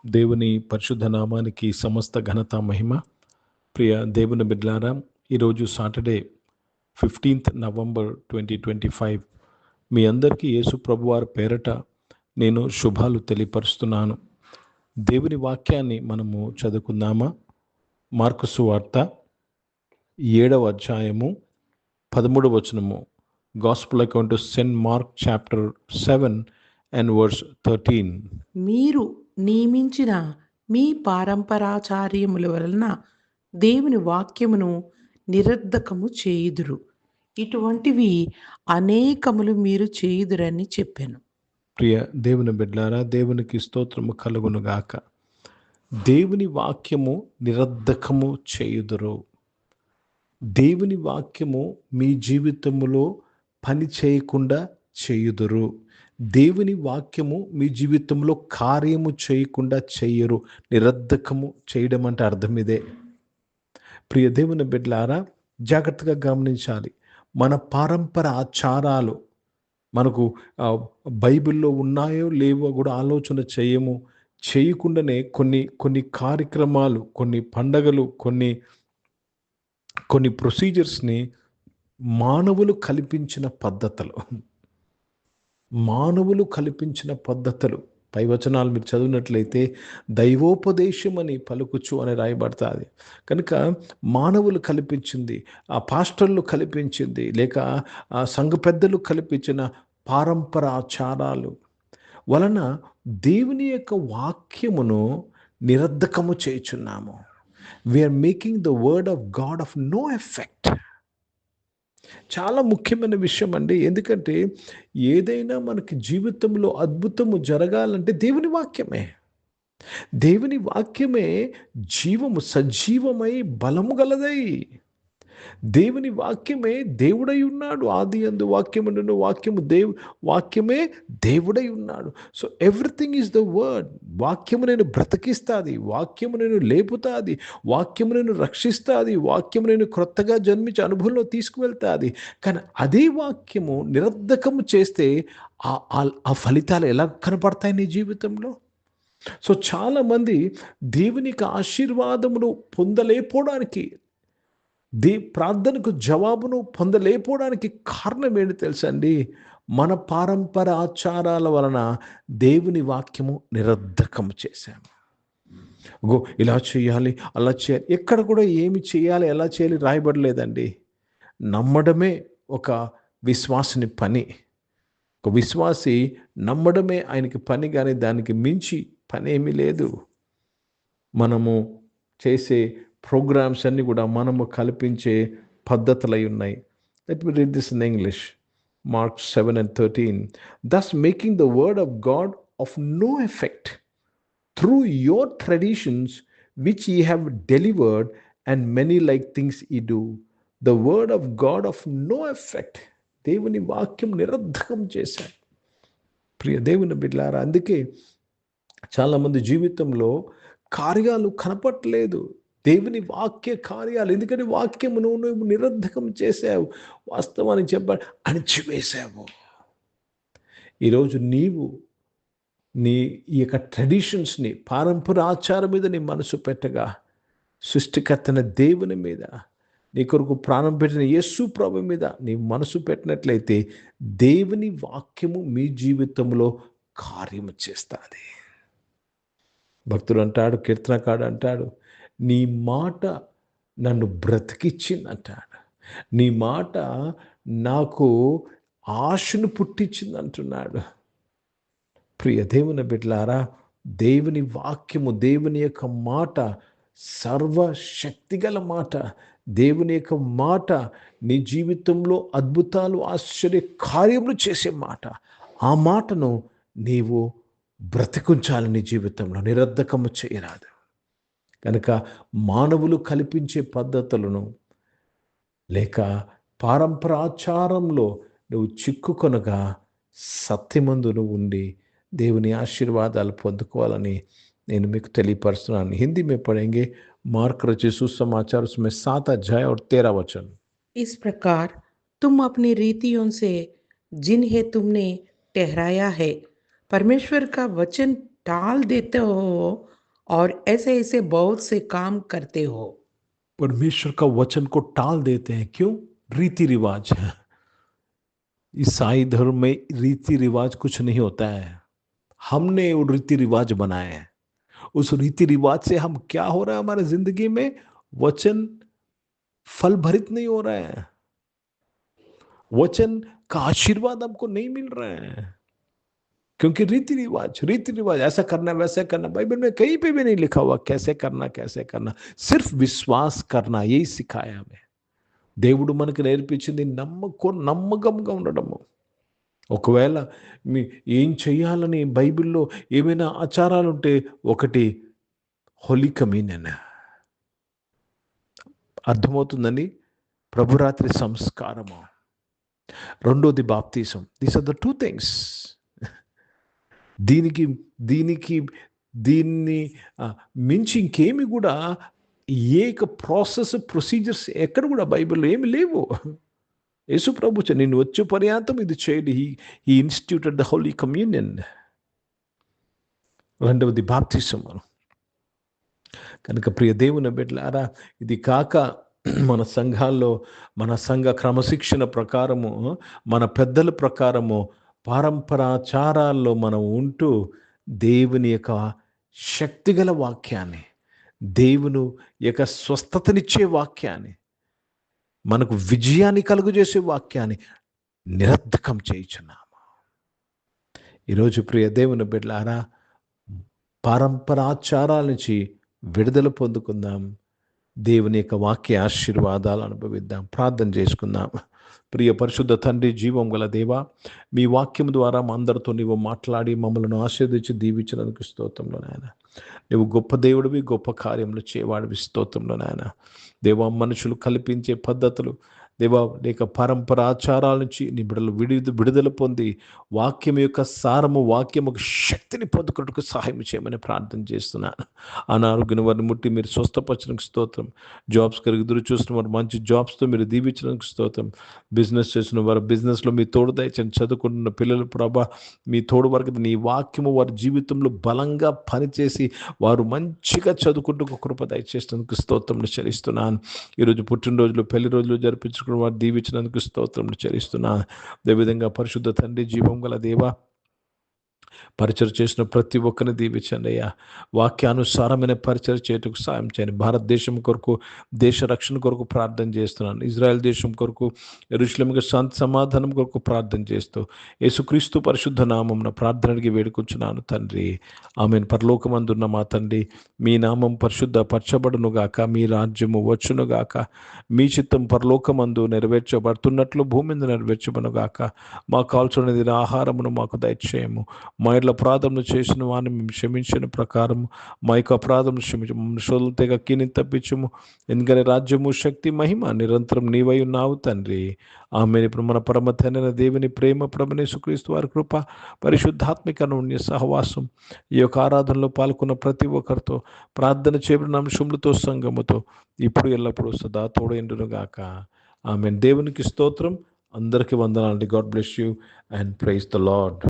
దేవుని పరిశుద్ధ నామానికి సమస్త ఘనత మహిమ. ప్రియ దేవుని బిడ్డలారా, ఈరోజు సాటర్డే 15th నవంబర్ 2025 మీ అందరికీ యేసు ప్రభువారి పేరట నేను శుభాలు తెలియపరుస్తున్నాను. దేవుని వాక్యాన్ని మనము చదువుకుందామా? మార్కు సువార్త 7వ అధ్యాయము 13వ వచనము. Gospel account Saint mark chapter 7 and verse 13. మీరు నియమించిన మీ పారంపరాచార్యముల వలన దేవుని వాక్యమును నిరర్ధకము చేయుదురు, ఇటువంటివి అనేకములు మీరు చేయుదురని చెప్పాను. ప్రియ దేవుని బిడ్డలారా, దేవునికి స్తోత్రము కలుగునుగాక. దేవుని వాక్యము నిరర్ధకము చేయుదురు. దేవుని వాక్యము మీ జీవితములో పని చేయకుండా చేయుదురు. దేవుని వాక్యము మీ జీవితంలో కార్యము చేయకుండా చేయరు. నిరర్ధకము చేయడం అంటే అర్థం ఇదే. ప్రియ దేవుని బిడ్డలారా, జాగ్రత్తగా గమనించాలి. మన పారంపర ఆచారాలు మనకు బైబిల్లో ఉన్నాయో లేవో కూడా ఆలోచన చేయకుండానే కొన్ని కార్యక్రమాలు, కొన్ని పండగలు, కొన్ని ప్రొసీజర్స్ని మానవులు కల్పించిన పద్ధతులు. పై వచనాలు మీరు చదివినట్లయితే దైవోపదేశం అని పలుకుచు అని రాయబడుతుంది. కనుక మానవులు కల్పించింది, ఆ పాస్టర్లు కల్పించింది, లేక ఆ సంఘ పెద్దలు కల్పించిన పారంపర ఆచారాలు వలన దేవుని యొక్క వాక్యమును నిరర్ధకము చేయుచున్నాము. We are making the word of God of no effect. చాలా ముఖ్యమైన విషయం అండి. ఎందుకంటే ఏదైనా మనకి జీవితంలో అద్భుతము జరగాలంటే దేవుని వాక్యమే జీవము, సజీవమై బలము గలదై. దేవుని వాక్యమే దేవుడై ఉన్నాడు. ఆది యందు వాక్యముండును, వాక్యమే దేవుడై ఉన్నాడు. So everything is the word. వాక్యము నేను బ్రతికిస్తుంది, వాక్యము నేను లేపుతుంది, వాక్యము నేను రక్షిస్తుంది, వాక్యము నేను క్రొత్తగా జన్మించే అనుభవంలో తీసుకువెళ్తుంది. కానీ అదే వాక్యము నిరర్ధకము చేస్తే ఆ ఫలితాలు ఎలా కనపడతాయి నీ జీవితంలో? సో చాలామంది దేవునికి ఆశీర్వాదమును పొందలేకపోవడానికి, ప్రార్థనకు జవాబును పొందలేకపోవడానికి కారణం ఏంటి తెలుసా అండి? మన పారంపర ఆచారాల వలన దేవుని వాక్యము నిరర్ధకము చేశాము. ఇలా చేయాలి, అలా చేయాలి. ఎక్కడ కూడా ఏమి చేయాలి, ఎలా చేయాలి రాయబడలేదండి. నమ్మడమే ఒక విశ్వాసిని పని. ఒక విశ్వాసి నమ్మడమే ఆయనకి పని, కానీ దానికి మించి పని ఏమీ లేదు. మనము చేసే ప్రోగ్రామ్స్ అన్నీ కూడా మనము కల్పించే పద్ధతులై ఉన్నాయి. Let me read this in English. Mark 7 and 13. Thus making the word of God of no effect through your traditions which ye have delivered, and many like things ye do. The word of God of no effect. దేవుని వాక్యం నిరర్ధకం చేశాడు. ప్రియ దేవుని బిడ్డలారా, అందుకే చాలామంది జీవితంలో కార్యాలు కనపట్లేదు, దేవుని వాక్య కార్యాలు. ఎందుకంటే వాక్యము నువ్వు నిరర్ధకం చేసావు, వాస్తవానికి చెప్పాలి అణిచివేశావు. ఈరోజు నీవు నీ ఈ యొక్క ట్రెడిషన్స్ని, పారంపర ఆచారం మీద నీ మనసు పెట్టగా, సృష్టికర్తన దేవుని మీద, నీ కొరకు ప్రాణం పెట్టిన యేసు ప్రభు మీద నీ మనసు పెట్టినట్లయితే దేవుని వాక్యము మీ జీవితంలో కార్యము చేస్తుంది. భక్తుడు అంటాడు, కీర్తనకాడు అంటాడు, నీ మాట నన్ను బ్రతికిచ్చింది అంటాడు. నీ మాట నాకు ఆశను పుట్టించింది అంటున్నాడు. ప్రియ దేవుని బిడ్డలారా, దేవుని వాక్యము, దేవుని యొక్క మాట సర్వశక్తిగల మాట. దేవుని యొక్క మాట నీ జీవితంలో అద్భుతాలు, ఆశ్చర్య కార్యములు చేసే మాట. ఆ మాటను నీవు బ్రతికించాలి నీ జీవితంలో, నిరర్ధకము చేయరాదు. కనుక మానవులు కల్పించే పద్ధతులను లేక పారంపరాచారంలో నువ్వు చిక్కుకొనగా సత్యమందు నువ్వు ఉండి దేవుని ఆశీర్వాదాలు పొందుకోవాలని నేను మీకు తెలియపరుస్తున్నాను. హిందీ में पढ़ेंगे मार्क रचित सुसमाचार उसमें 7 अध्याय और 13 वचन. इस प्रकार तुम अपनी रीतियों से जिन्हें तुमने ठहराया है परमेश्वर का वचन टाल देते हो और ऐसे-ऐसे बहुत से काम करते हो। परमेश्वर का वचन को टाल देते हैं, क्यों? रीति रिवाज है। ईसाई धर्म में रीति रिवाज कुछ नहीं होता है, हमने वो रीति रिवाज बनाए हैं। उस रीति रिवाज से हम क्या हो रहा है हमारे जिंदगी में? वचन फल भरित नहीं हो रहा है, वचन का आशीर्वाद हमको नहीं मिल रहा है, क्योंकि रीति रिवाज ऐसा करना वैसा करना, बाइबल में कहीं पे भी नहीं लिखा हुआ कैसे करना। सिर्फ विश्वास करना, यही सिखाया हमें। దేవుడు మనకు నేర్పించింది నమ్మకంగా ఉండడము. ఒకవేళ ఏం చేయాలని బైబిల్లో ఏమైనా ఆచారాలుంటే, ఒకటి హోలీ కమ్యూనియన్. అర్థమవుతుందండి? ప్రభురాత్రి సంస్కారము. రెండోది బాప్తిసం. These are the 2 things. దీన్ని మించి ఇంకేమి కూడా ప్రొసీజర్స్ ఎక్కడ కూడా బైబిల్లో ఏమి లేవు. యేసు ప్రభు నిన్ను వచ్చు పర్యాంతం ఇది చేయండి. He ఇన్స్టిట్యూటెడ్ the Holi communion. రెండవది బాప్తిసము. కనుక ప్రియ దేవుని బిడ్డలారా, ఇది కాక మన సంఘాల్లో, మన సంఘ క్రమశిక్షణ ప్రకారము, మన పెద్దల ప్రకారము, పారంపరాచారాల్లో మనం ఉంటూ దేవుని యొక్క శక్తిగల వాక్యాన్ని, దేవుని యొక్క స్వస్థతనిచ్చే వాక్యాన్ని, మనకు విజయాన్ని కలుగజేసే వాక్యాన్ని నిరర్ధకం చేయుచున్నాము. ఈరోజు ప్రియ దేవుని బిడ్డలారా, పారంపరాచారాల నుంచి విడుదల పొందుకుందాం. దేవుని యొక్క వాక్య ఆశీర్వాదాలు అనుభవిద్దాం. ప్రార్థన చేసుకుందాం. ప్రియ పరిశుద్ధ తండ్రి, జీవం గల దేవా, మీ వాక్యం ద్వారా మా అందరితో నీవు మాట్లాడి మమ్మల్ని ఆశీర్వదించి దీవించినందుకు స్తోత్రంలో నాయన. నువ్వు గొప్ప దేవుడివి, గొప్ప కార్యములు చేయవాడివి. స్తోత్రంలో నాయన. దేవా, మనుషులు కల్పించే పద్ధతులు, దేవా, లేక పరంపరాచారాల నుంచి నీ బిడ్డలు విడుదల పొంది వాక్యం యొక్క సారము, వాక్యం యొక్క శక్తిని పొందుకున్నట్టుకు సహాయం చేయమని ప్రార్థన చేస్తున్నాను. అనారోగ్యం వారిని ముట్టి మీరు స్వస్థపరచడానికి స్తోత్రం. జాబ్స్ కలిగి ఎదురు చూస్తున్న వారు మంచి జాబ్స్తో మీరు దీవించడానికి స్తోత్రం. బిజినెస్ చేసిన వారు బిజినెస్లో మీ తోడు దయచండి. చదువుకుంటున్న పిల్లలు ప్రభా, మీ తోడు వరకు నీ వాక్యము వారి జీవితంలో బలంగా పనిచేసి వారు మంచిగా చదువుకుంటూ కృప దయచేసినందుకు స్తోత్రం చెల్లిస్తున్నాను. ఈరోజు పుట్టినరోజులు, పెళ్లి రోజులు జరిపించుకున్న వారు దీవించినందుకు స్తోత్రం చెల్లిస్తున్నా. అదేవిధంగా పరిశుద్ధ తండ్రి, జీవం గల దేవా, పరిచయం చేసిన ప్రతి ఒక్కరిని దీవించండి అయ్యా. వాక్యానుసారమైన పరిచయం చేయటకు సాయం చేయండి. భారతదేశం కొరకు, దేశ రక్షణ కొరకు ప్రార్థన చేస్తున్నాను. ఇజ్రాయెల్ దేశం కొరకు, యెరూషలేముకు శాంతి సమాధానం కొరకు ప్రార్థన చేస్తూ యేసుక్రీస్తు పరిశుద్ధ నామమున ప్రార్థనకి వేడుకొంచున్నాను తండ్రి. ఆమేన్. పరలోకమందున్న మా తండ్రి, మీ నామం పరిశుద్ధ పరచబడునుగాక, మీ రాజ్యము వచ్చునుగాక, మీ చిత్తం పరలోకమందు నెరవేర్చబడుతున్నట్లు భూమి మీద నెరవేర్చబడునుగాక. మాకు కావాల్సినది ఆహారమును మాకు దయచేయము. మా ఇళ్ళ అపరాధములు చేసిన వారిని మేము క్షమించిన ప్రకారం మా యొక్క అపరాధములు క్షమించు. మమ్మల్ని శోధనల తెగ కీని తప్పించుము. ఎందుకంటే రాజ్యము, శక్తి, మహిమ నిరంతరం నీవై ఉన్నావు తండ్రి. ఆమేన్. ఇప్పుడు మన పరమ తండ్రి దేవుని ప్రేమ, ప్రభువైన యేసుక్రీస్తు వారి కృప, పరిశుద్ధాత్మిక అన్యోన్య సహవాసం ఈ యొక్క ఆరాధనలో పాల్గొన్న ప్రతి ఒక్కరితో, ప్రార్థన చేయబడిన అంశములతో, సంఘముతో ఇప్పుడు ఎల్లప్పుడూ సదా తోడైండునుగాక. ఆమేన్. దేవునికి స్తోత్రం. అందరికీ వందనాలండి. God bless you and praise the lord.